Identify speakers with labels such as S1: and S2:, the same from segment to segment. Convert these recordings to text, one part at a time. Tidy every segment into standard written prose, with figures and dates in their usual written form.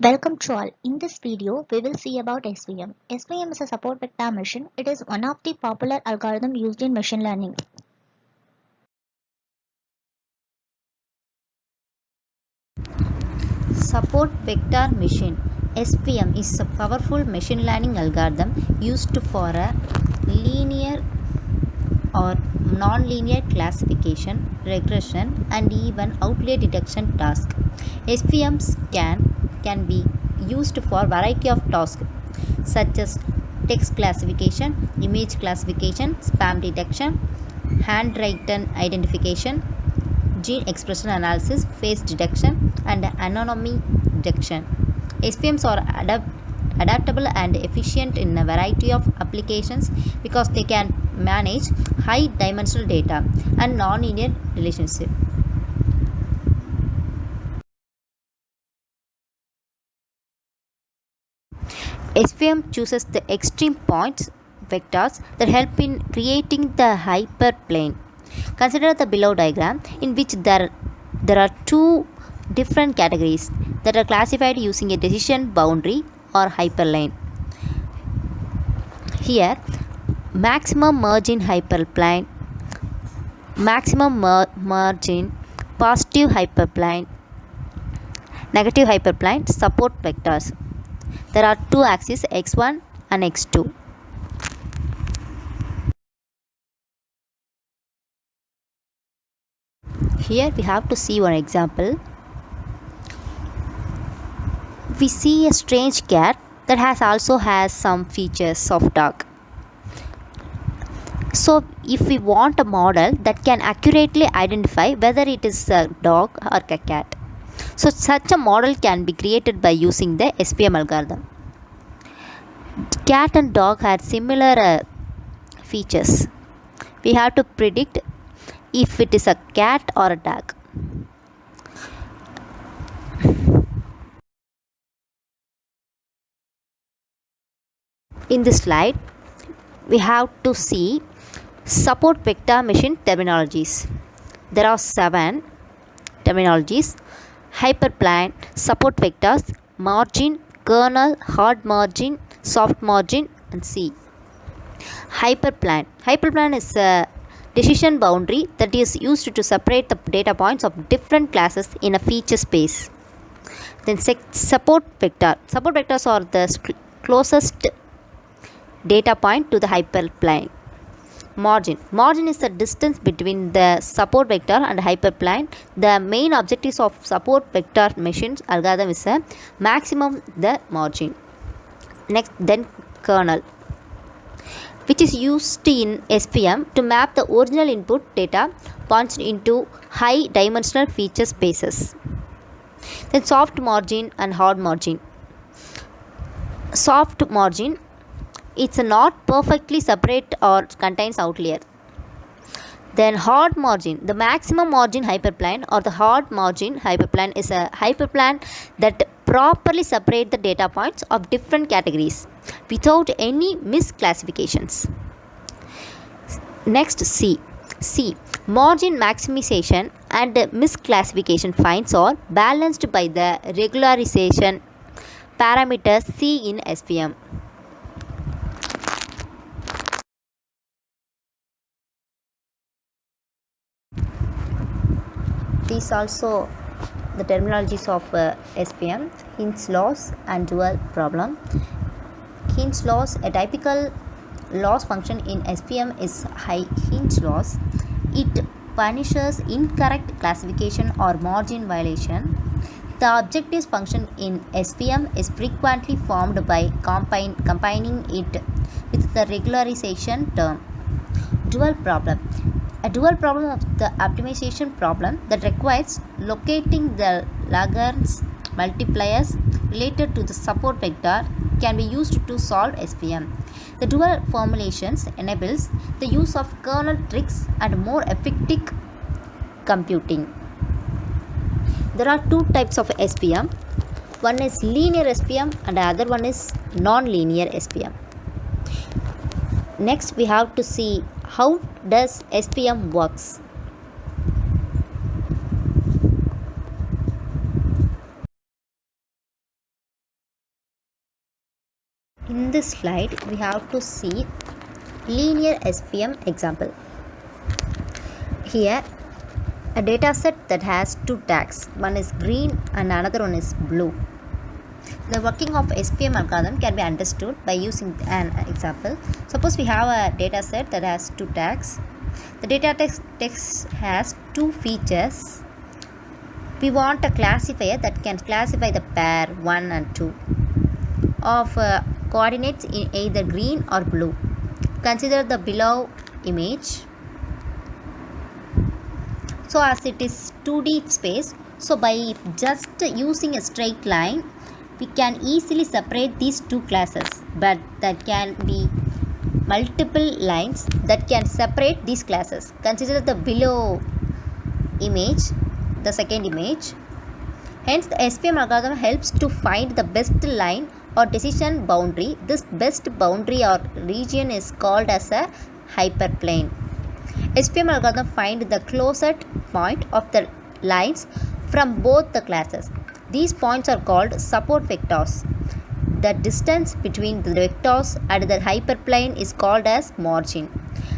S1: Welcome to all. In this video, we will see about SVM. SVM is a support vector machine. It is one of the popular algorithms used in machine learning.
S2: Support vector machine SVM is a powerful machine learning algorithm used for a linear or non-linear classification, regression, and even outlier detection task. SVMs can be used for a variety of tasks such as text classification, image classification, spam detection, handwritten identification, gene expression analysis, face detection, and anonymity detection. SVMs are adaptable and efficient in a variety of applications because they can manage high dimensional data and nonlinear relationship. SVM chooses the extreme points vectors that help in creating the hyperplane. Consider the below diagram in which there are two different categories that are classified using a decision boundary or hyperplane. Here, maximum margin hyperplane, maximum margin, positive hyperplane, negative hyperplane support vectors. There are two axes x1 and x2. Here we have to see one example. We see a strange cat that also has some features of dog. So if we want a model that can accurately identify whether it is a dog or a cat, so such a model can be created by using the SVM algorithm. Cat and dog had similar features. We have to predict if it is a cat or a dog. In this slide, we have to see support vector machine terminologies. There are 7 terminologies: hyperplane, support vectors, margin, kernel, hard margin, soft margin, and C. Hyperplane. Hyperplane is a decision boundary that is used to separate the data points of different classes in a feature space. Then support vector. Support vectors are the closest data point to the hyperplane. Margin. Margin is the distance between the support vector and hyperplane. The main objectives of support vector machine algorithm is a maximum the margin. Next, then kernel, which is used in SVM to map the original input data points into high dimensional feature spaces. Then soft margin and hard margin. Soft margin, it's not perfectly separate or contains outlier. Then hard margin, the maximum margin hyperplane or the hard margin hyperplane is a hyperplane that properly separate the data points of different categories without any misclassifications. Next, C. Margin maximization and misclassification finds are balanced by the regularization parameter C in SVM. These also the terminologies of SVM: Hind's laws and dual problem. Hind's laws, a typical loss function in SVM is Hind's laws. It punishes incorrect classification or margin violation. The objective function in SVM is frequently formed by combining it with the regularization term. Dual problem. A dual problem of the optimization problem that requires locating the Lagrange multipliers related to the support vector can be used to solve SVM. The dual formulations enables the use of kernel tricks and more effective computing. There are two types of SVM. One is linear SVM and the other one is non-linear SVM. Next, we have to see how does SVM works. In this slide, we have to see linear SVM example. Here, a data set that has two tags, one is green and another one is blue. The working of SVM algorithm can be understood by using an example. Suppose we have a data set that has two tags. The data text has two features. We want a classifier that can classify the pair 1 and 2 of coordinates in either green or blue. Consider the below image. So as it is 2D space, so by just using a straight line, we can easily separate these two classes, but that can be multiple lines that can separate these classes. Consider the below image, the second image. Hence, the SVM algorithm helps to find the best line or decision boundary. This best boundary or region is called as a hyperplane. SVM algorithm find the closest point of the lines from both the classes. These points are called support vectors. The distance between the vectors at the hyperplane is called as margin.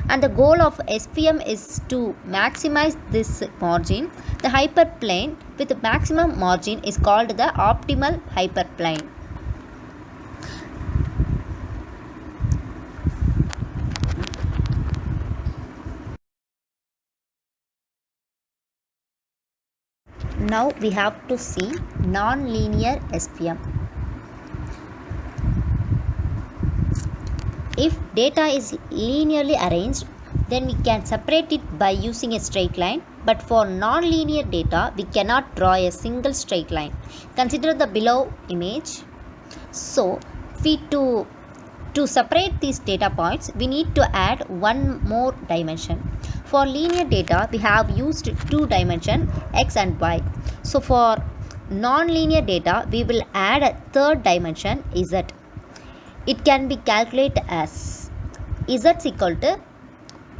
S2: And the goal of SVM is to maximize this margin. The hyperplane with the maximum margin is called the optimal hyperplane. Now we have to see non-linear SVM. If data is linearly arranged, then we can separate it by using a straight line. But for non-linear data, we cannot draw a single straight line. Consider the below image. So, to separate these data points, we need to add one more dimension. For linear data, we have used two dimensions, x and y. So, for non-linear data, we will add a third dimension, z. It can be calculated as z is equal to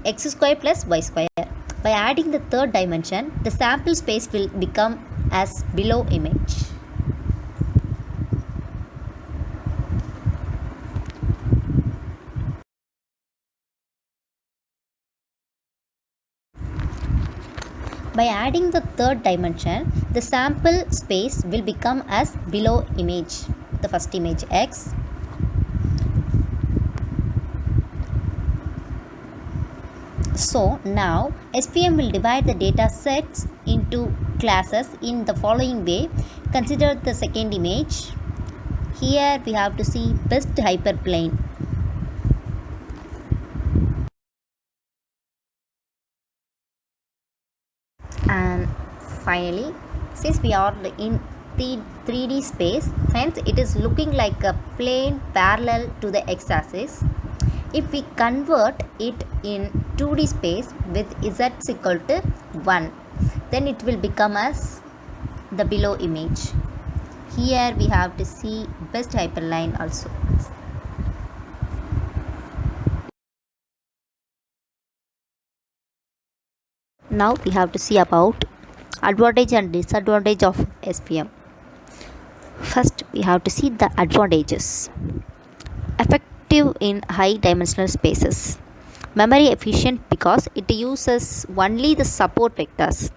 S2: x square plus y square. By adding the third dimension, the sample space will become as below image. By adding the third dimension, the sample space will become as below image. The first image x. So now SVM will divide the data sets into classes in the following way. Consider the second image. Here we have to see best hyperplane. And finally, since we are in the 3D space, hence it is looking like a plane parallel to the x-axis. If we convert it in 2D space with z equal to 1, then it will become as the below image. Here we have to see best hyperplane also. Now we have to see about advantage and disadvantage of SVM. First, we have to see the advantages. Effective in high dimensional spaces. Memory efficient because it uses only the support vectors.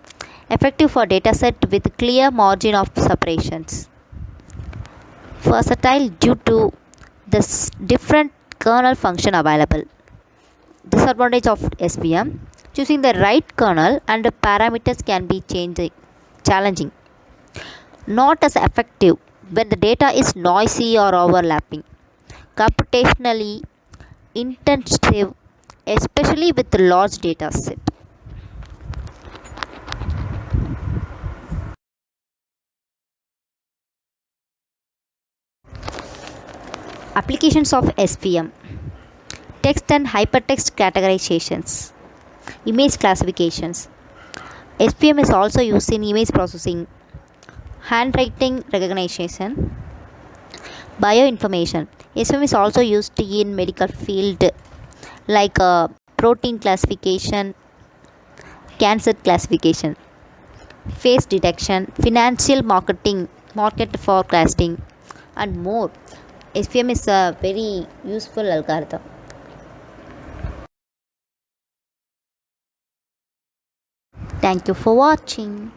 S2: Effective for dataset with clear margin of separations. Versatile due to the different kernel function available. Disadvantage of SVM. Choosing the right kernel and the parameters can be challenging. Not as effective when the data is noisy or overlapping. Computationally intensive, especially with the large data set. Applications of SVM. Text and hypertext categorizations. Image classifications. SVM is also used in image processing, handwriting recognition, bioinformation. SVM is also used in medical field like protein classification, cancer classification, face detection, financial market forecasting, and more. SVM is a very useful algorithm. Thank you for watching.